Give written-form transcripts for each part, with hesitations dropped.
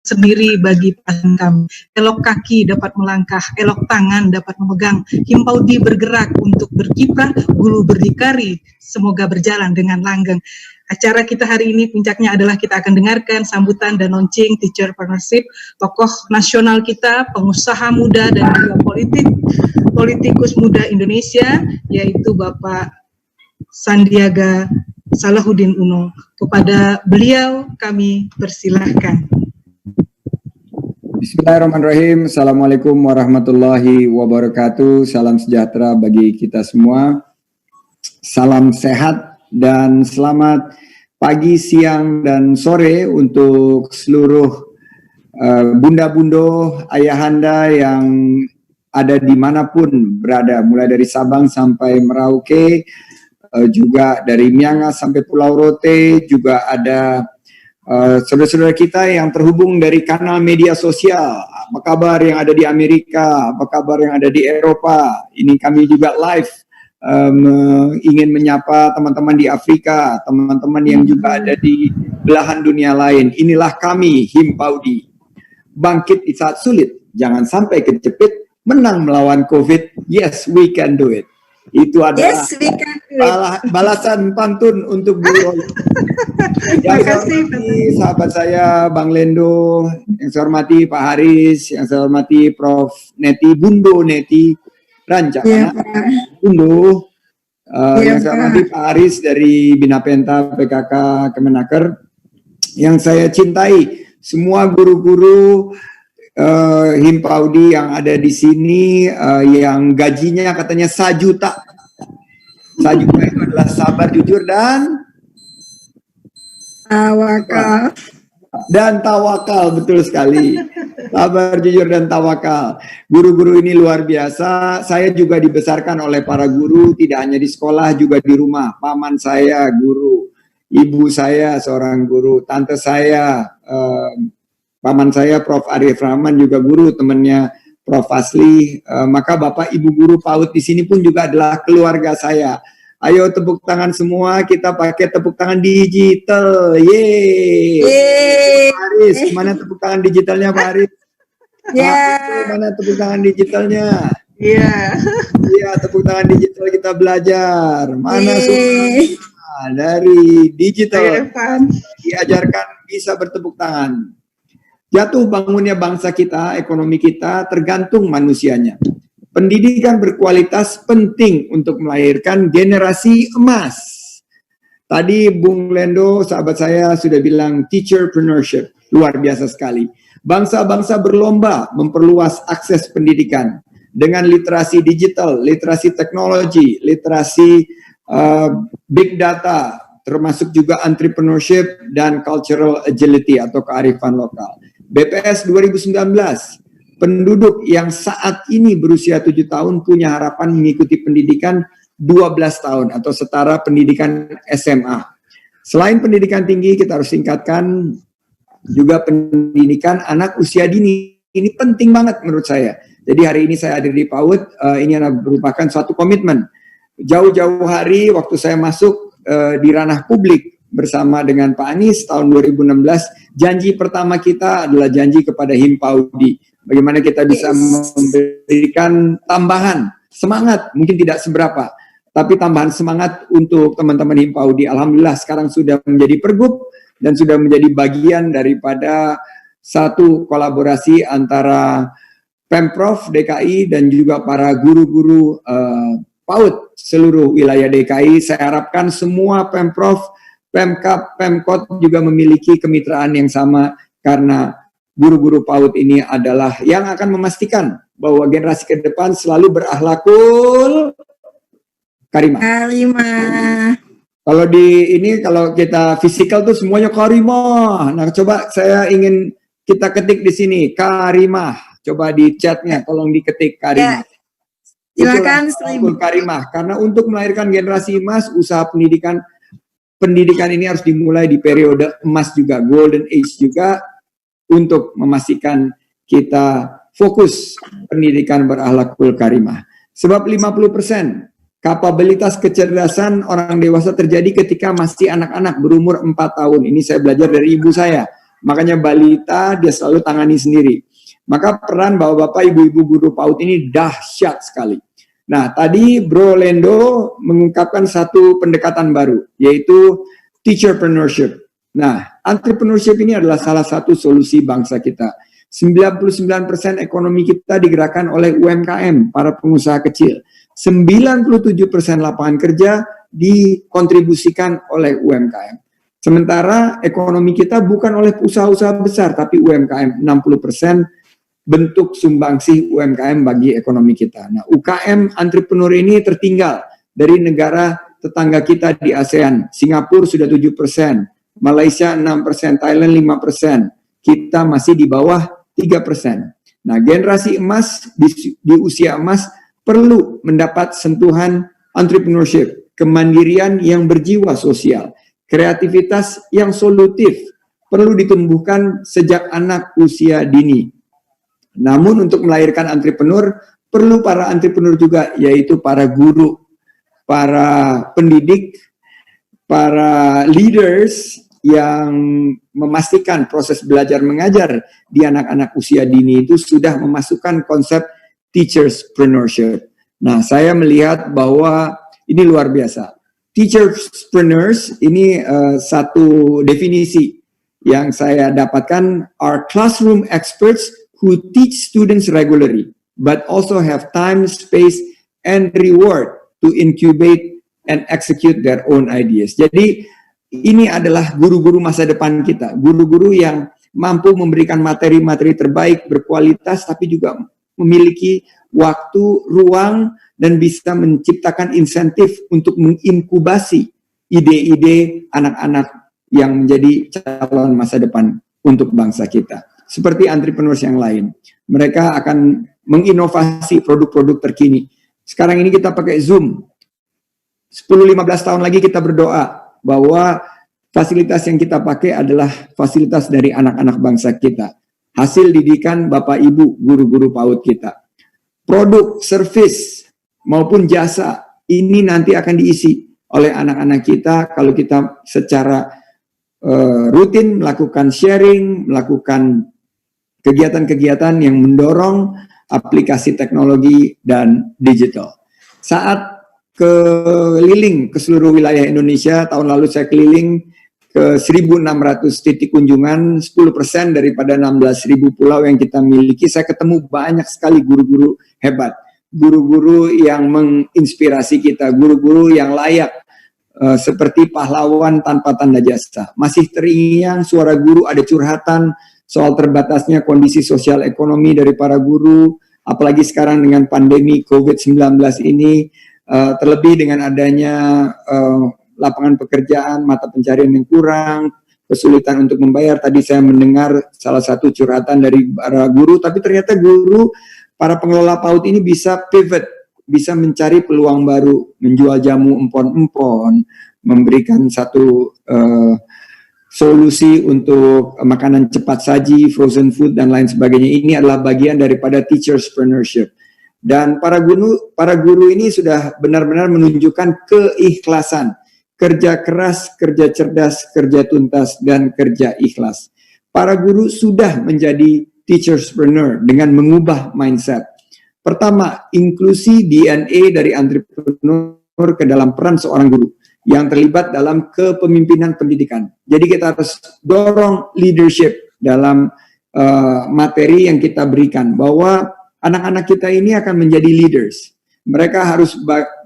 sendiri bagi pasien kami. Elok kaki dapat melangkah, elok tangan dapat memegang. Himpaudi bergerak untuk berkiprah, guru berdikari, semoga berjalan dengan langgeng. Acara kita hari ini puncaknya adalah kita akan dengarkan sambutan dan launching Teacher Partnership, tokoh nasional kita, pengusaha muda dan juga politikus muda Indonesia, yaitu Bapak Sandiaga Salahuddin Uno. Kepada beliau kami persilahkan. Bismillahirrahmanirrahim. Assalamualaikum warahmatullahi wabarakatuh. Salam sejahtera bagi kita semua. Salam sehat dan selamat pagi, siang, dan sore untuk seluruh bunda-bundo, ayahanda yang ada dimanapun berada, mulai dari Sabang sampai Merauke, juga dari Miangas sampai Pulau Rote, juga ada saudara-saudara kita yang terhubung dari kanal media sosial. Apa kabar yang ada di Amerika, apa kabar yang ada di Eropa. Ini kami juga live ingin menyapa teman-teman di Afrika, teman-teman yang juga ada di belahan dunia lain. Inilah kami, Himpaudi. Bangkit di saat sulit, jangan sampai kejepit, menang melawan COVID. Yes, we can do it. Itu adalah balasan pantun untuk Bu. Yang saya hormati sahabat saya Bang Lendo, yang saya hormati Pak Haris, yang saya hormati Prof. Neti, Bundo Neti Rancana, Bundo, yang saya hormati Pak Haris dari Binapenta PKK Kemenaker, yang saya cintai semua guru-guru Himpaudi yang ada di sini, yang gajinya katanya 1 juta. 1 juta itu adalah sabar, jujur, dan tawakal. Dan tawakal, betul sekali. Sabar, jujur, dan tawakal. Guru-guru ini luar biasa. Saya juga dibesarkan oleh para guru, tidak hanya di sekolah, juga di rumah. Paman saya guru, ibu saya seorang guru, tante saya, paman saya Prof. Arif Rahman juga guru, temannya Prof. Asli. Maka Bapak Ibu guru PAUD di sini pun juga adalah keluarga saya. Ayo tepuk tangan semua, kita pakai tepuk tangan digital. Yeay. Pak Haris, mana tepuk tangan digitalnya Pak Haris? Mana tepuk tangan digitalnya? Iya, tepuk tangan digital kita belajar. Mana semua dari digital diajarkan bisa bertepuk tangan. Jatuh bangunnya bangsa kita, ekonomi kita tergantung manusianya. Pendidikan berkualitas penting untuk melahirkan generasi emas. Tadi Bung Lendo, sahabat saya, sudah bilang teacherpreneurship, luar biasa sekali. Bangsa-bangsa berlomba memperluas akses pendidikan dengan literasi digital, literasi teknologi, literasi big data, termasuk juga entrepreneurship dan cultural agility atau kearifan lokal. BPS 2019, penduduk yang saat ini berusia 7 tahun punya harapan mengikuti pendidikan 12 tahun atau setara pendidikan SMA. Selain pendidikan tinggi, kita harus tingkatkan juga pendidikan anak usia dini. Ini penting banget menurut saya. Jadi hari ini saya hadir di PAUD, ini merupakan suatu komitmen. Jauh-jauh hari waktu saya masuk di ranah publik bersama dengan Pak Anies tahun 2016, janji pertama kita adalah janji kepada Himpaudi. Bagaimana kita bisa memberikan tambahan semangat, mungkin tidak seberapa, tapi tambahan semangat untuk teman-teman Himpaudi. Alhamdulillah sekarang sudah menjadi pergub dan sudah menjadi bagian daripada satu kolaborasi antara Pemprov DKI dan juga para guru-guru PAUD seluruh wilayah DKI. Saya harapkan semua Pemprov, Pemkab, Pemkot juga memiliki kemitraan yang sama, karena guru-guru PAUD ini adalah yang akan memastikan bahwa generasi ke depan selalu berakhlakul karimah. Kalau di ini, kalau kita fisikal tuh semuanya karimah. Nah, coba saya ingin kita ketik di sini karimah. Coba di chatnya tolong diketik karimah. Silakan karimah. Karena untuk melahirkan generasi emas, usaha pendidikan ini harus dimulai di periode emas juga, golden age juga, untuk memastikan kita fokus pendidikan berakhlakul karimah. Sebab 50% kapabilitas kecerdasan orang dewasa terjadi ketika masih anak-anak berumur 4 tahun. Ini saya belajar dari ibu saya. Makanya balita dia selalu tangani sendiri. Maka peran bapak-bapak, ibu-ibu guru PAUD ini dahsyat sekali. Nah, tadi Bro Lendo mengungkapkan satu pendekatan baru, yaitu teacherpreneurship. Nah, entrepreneurship ini adalah salah satu solusi bangsa kita. 99% ekonomi kita digerakkan oleh UMKM, para pengusaha kecil. 97% lapangan kerja dikontribusikan oleh UMKM. Sementara ekonomi kita bukan oleh usaha-usaha besar, tapi UMKM 60% bentuk sumbangsih UMKM bagi ekonomi kita. Nah, UKM entrepreneur ini tertinggal dari negara tetangga kita di ASEAN. Singapura sudah 7%, Malaysia 6%, Thailand 5%. Kita masih di bawah 3%. Nah, generasi emas di usia emas perlu mendapat sentuhan entrepreneurship, kemandirian yang berjiwa sosial, kreativitas yang solutif, perlu ditumbuhkan sejak anak usia dini. Namun untuk melahirkan entrepreneur, perlu para entrepreneur juga, yaitu para guru, para pendidik, para leaders yang memastikan proses belajar mengajar di anak-anak usia dini itu sudah memasukkan konsep teacherspreneurship. Nah, saya melihat bahwa ini luar biasa. Teacherspreneurs ini satu definisi yang saya dapatkan, are classroom experts who teach students regularly, but also have time, space, and reward to incubate and execute their own ideas. Jadi, ini adalah guru-guru masa depan kita, guru-guru yang mampu memberikan materi-materi terbaik, berkualitas, tapi juga memiliki waktu, ruang, dan bisa menciptakan insentif untuk menginkubasi ide-ide anak-anak yang menjadi calon masa depan untuk bangsa kita. Seperti entrepreneurs yang lain. Mereka akan menginovasi produk-produk terkini. Sekarang ini kita pakai Zoom. 10-15 tahun lagi kita berdoa bahwa fasilitas yang kita pakai adalah fasilitas dari anak-anak bangsa kita. Hasil didikan Bapak Ibu, guru-guru PAUD kita. Produk, service, maupun jasa, ini nanti akan diisi oleh anak-anak kita kalau kita secara rutin melakukan sharing, melakukan kegiatan-kegiatan yang mendorong aplikasi teknologi dan digital. Saat keliling ke seluruh wilayah Indonesia, tahun lalu saya keliling ke 1.600 titik kunjungan, 10% daripada 16.000 pulau yang kita miliki, saya ketemu banyak sekali guru-guru hebat, guru-guru yang menginspirasi kita, guru-guru yang layak, seperti pahlawan tanpa tanda jasa. Masih terngiang suara guru, ada curhatan soal terbatasnya kondisi sosial ekonomi dari para guru, apalagi sekarang dengan pandemi COVID-19 ini, terlebih dengan adanya lapangan pekerjaan, mata pencarian yang kurang, kesulitan untuk membayar. Tadi saya mendengar salah satu curhatan dari para guru, tapi ternyata guru, para pengelola PAUD ini bisa pivot, bisa mencari peluang baru, menjual jamu empon-empon, memberikan satu solusi untuk makanan cepat saji, frozen food, dan lain sebagainya. Ini adalah bagian daripada teacherspreneurship. Dan para guru ini sudah benar-benar menunjukkan keikhlasan, kerja keras, kerja cerdas, kerja tuntas, dan kerja ikhlas. Para guru sudah menjadi teacherspreneur dengan mengubah mindset. Pertama, inklusi DNA dari entrepreneur ke dalam peran seorang guru yang terlibat dalam kepemimpinan pendidikan. Jadi kita harus dorong leadership dalam materi yang kita berikan, bahwa anak-anak kita ini akan menjadi leaders. Mereka harus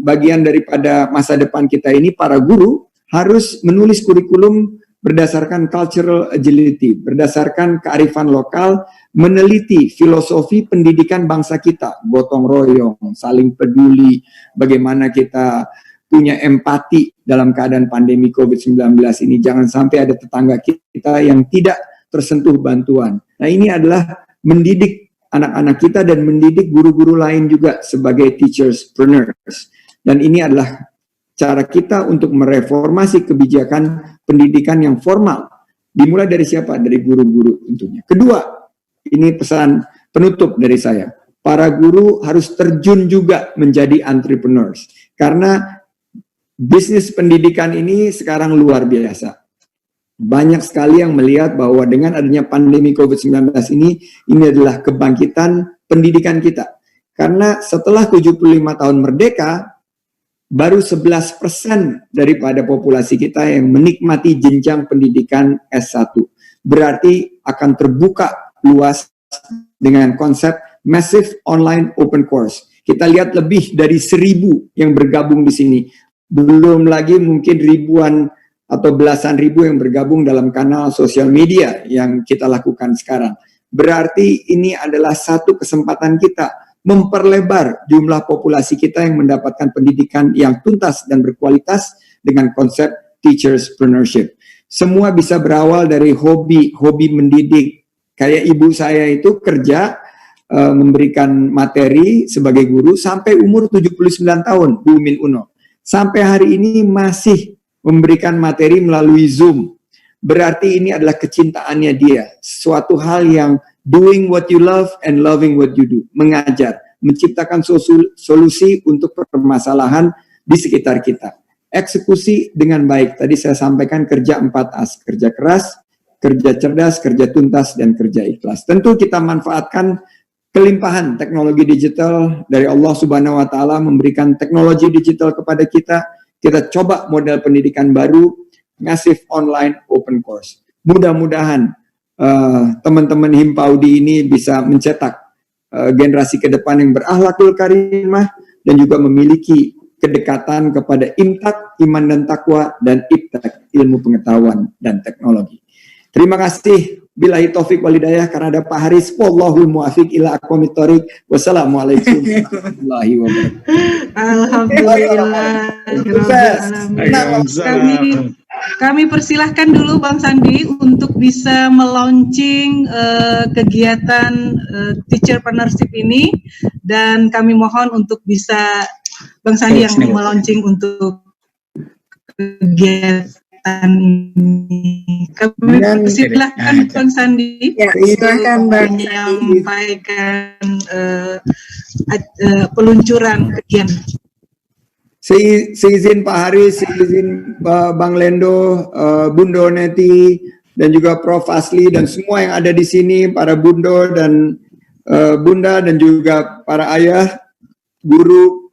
bagian daripada masa depan kita ini. Para guru harus menulis kurikulum berdasarkan cultural agility, berdasarkan kearifan lokal, meneliti filosofi pendidikan bangsa kita, gotong royong, saling peduli, bagaimana kita punya empati dalam keadaan pandemi COVID-19 ini. Jangan sampai ada tetangga kita yang tidak tersentuh bantuan. Nah, ini adalah mendidik anak-anak kita dan mendidik guru-guru lain juga sebagai teacherspreneurs. Dan ini adalah cara kita untuk mereformasi kebijakan pendidikan yang formal. Dimulai dari siapa? Dari guru-guru tentunya. Kedua, ini pesan penutup dari saya. Para guru harus terjun juga menjadi entrepreneurs. Karena bisnis pendidikan ini sekarang luar biasa. banyak sekali yang melihat bahwa dengan adanya pandemi COVID-19 ini adalah kebangkitan pendidikan kita. Karena setelah 75 tahun merdeka, baru 11% daripada populasi kita yang menikmati jenjang pendidikan S1. Berarti akan terbuka luas dengan konsep Massive Online Open Course. Kita lihat lebih dari 1.000 yang bergabung di sini. Belum lagi mungkin ribuan atau belasan ribu yang bergabung dalam kanal sosial media yang kita lakukan sekarang. Berarti ini adalah satu kesempatan kita memperlebar jumlah populasi kita yang mendapatkan pendidikan yang tuntas dan berkualitas dengan konsep teacherspreneurship. Semua bisa berawal dari hobi mendidik. Kayak ibu saya itu kerja memberikan materi sebagai guru sampai umur 79 tahun, Bu Min Uno. Sampai hari ini masih memberikan materi melalui Zoom. Berarti ini adalah kecintaannya dia. Suatu hal yang doing what you love and loving what you do. Mengajar, menciptakan solusi untuk permasalahan di sekitar kita. Eksekusi dengan baik. Tadi saya sampaikan kerja 4As. Kerja keras, kerja cerdas, kerja tuntas, dan kerja ikhlas. Tentu kita manfaatkan kelimpahan teknologi digital dari Allah Subhanahu wa Ta'ala, memberikan teknologi digital kepada kita. Kita coba model pendidikan baru, Massive Online Open Course. Mudah-mudahan teman-teman Himpaudi ini bisa mencetak generasi ke depan yang berakhlakul karimah dan juga memiliki kedekatan kepada imtak, iman dan takwa, dan ibtak, ilmu pengetahuan dan teknologi. Terima kasih. Billahi taufik walhidayah, karena ada Pak Haris. Wallahul muwaffiq ila aqwamit thoriq. Wassalamualaikum warahmatullahi wabarakatuh. Alhamdulillah. Kami persilahkan dulu Bang Sandi untuk bisa melaunching kegiatan teacherpreneurship ini, dan kami mohon untuk bisa Bang Sandi yang melaunching untuk kegiatan ini. Kami persilahkan Bang Sandi. Ya, silakan Bang Sandi menyampaikan peluncuran kegiatan. Seizin Pak Haris, seizin Bang Lendo, Bundo Neti, dan juga Prof. Asli, dan semua yang ada di sini, para Bundo dan Bunda, dan juga para ayah, guru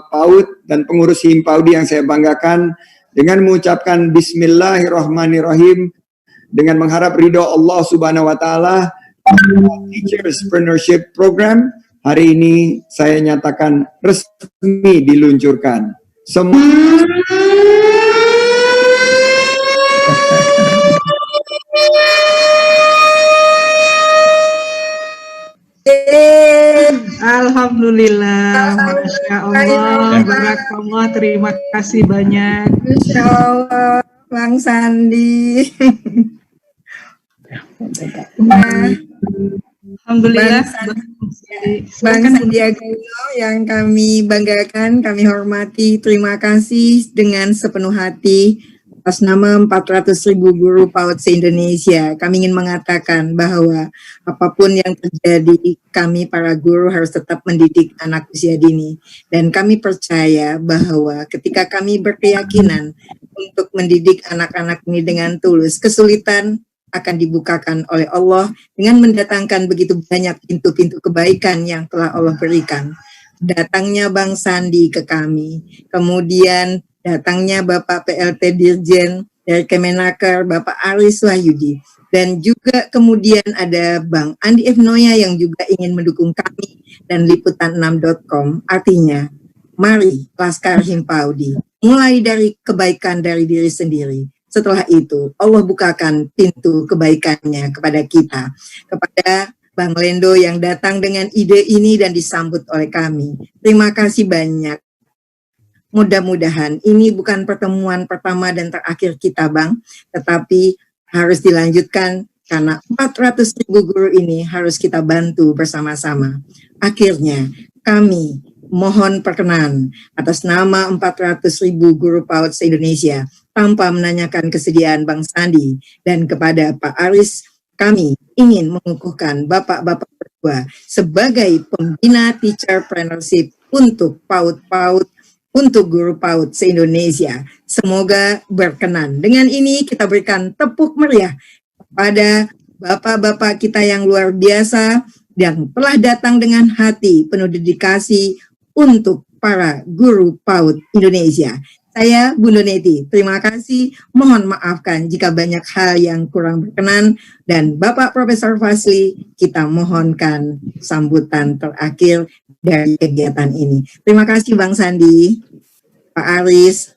PAUD, dan pengurus Himpaudi yang saya banggakan, dengan mengucapkan Bismillahirrahmanirrahim, dengan mengharap ridho Allah Subhanahu wa Ta'ala, Teacherspreneurship Program hari ini saya nyatakan resmi diluncurkan. Semua Alhamdulillah, Masya Allah, barakallah, terima kasih banyak. Insya Allah, Bang Sandi. Alhamdulillah, Bang Sandiaga Uno yang kami banggakan, kami hormati, terima kasih dengan sepenuh hati atas nama 400.000 guru PAUD se-Indonesia. Kami ingin mengatakan bahwa apapun yang terjadi, kami para guru harus tetap mendidik anak usia dini. Dan kami percaya bahwa ketika kami berkeyakinan untuk mendidik anak-anak ini dengan tulus, kesulitan akan dibukakan oleh Allah dengan mendatangkan begitu banyak pintu-pintu kebaikan yang telah Allah berikan. Datangnya Bang Sandi ke kami, kemudian datangnya Bapak PLT Dirjen dari Kemenaker, Bapak Aris Wahyudi, dan juga kemudian ada Bang Andi F. Noya yang juga ingin mendukung kami dan liputan6.com. Artinya, mari Laskar Himpaudi, mulai dari kebaikan dari diri sendiri. Setelah itu, Allah bukakan pintu kebaikannya kepada kita, kepada Bang Lendo yang datang dengan ide ini dan disambut oleh kami. Terima kasih banyak. Mudah-mudahan ini bukan pertemuan pertama dan terakhir kita, Bang, tetapi harus dilanjutkan karena 400.000 guru ini harus kita bantu bersama-sama. Akhirnya, kami mohon perkenan atas nama 400.000 guru PAUD se-Indonesia tanpa menanyakan kesediaan Bang Sandi dan kepada Pak Aris, kami ingin mengukuhkan Bapak-Bapak berdua sebagai pembina teacherpreneurship untuk PAUD-PAUD untuk guru PAUD se-Indonesia. Semoga berkenan. Dengan ini kita berikan tepuk meriah kepada bapak-bapak kita yang luar biasa yang telah datang dengan hati penuh dedikasi untuk para guru PAUD Indonesia. Saya Bunda Neti, terima kasih. Mohon maafkan jika banyak hal yang kurang berkenan. Dan Bapak Profesor Fazli, kita mohonkan sambutan terakhir dari kegiatan ini. Terima kasih Bang Sandi, Pak Aris.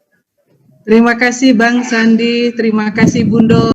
Terima kasih Bang Sandi, terima kasih Bundo.